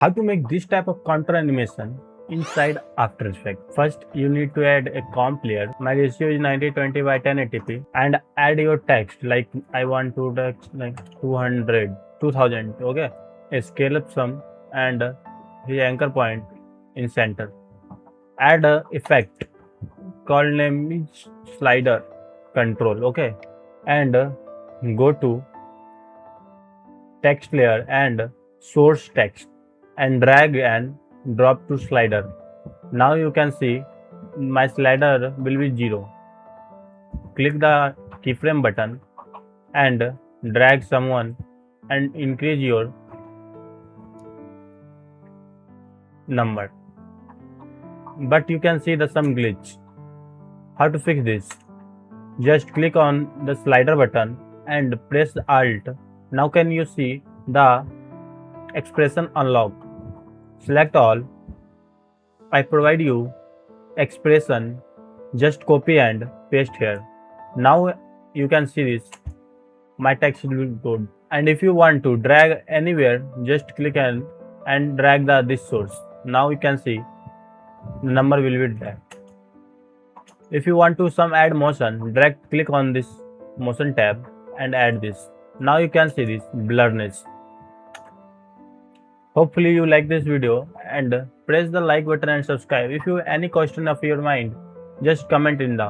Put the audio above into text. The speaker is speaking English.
How to make this type of counter animation inside After Effects? First, you need to add a comp layer. My ratio is 90/20 by 1080p, and add your text like I want to text like 200, 2000. Okay, a scale up sum and the anchor point in center. Add a effect called name is slider control. Okay, and go to text layer and source text and drag and drop to slider. Now you can see my slider will be 0. Click the keyframe button and drag someone and increase your number. But you can see the some glitch. How to fix this? Just click on the slider button and press Alt. Now can you see the expression unlock? Select all. I provide you expression. Just copy and paste here. Now you can see this. My text will be good. And if you want to drag anywhere, just click and drag this source. Now you can see the number will be dragged. If you want to some add motion, click on this motion tab and add this. Now you can see this blurriness. Hopefully you like this video and press the like button and subscribe. If you have any question of your mind, just comment in down.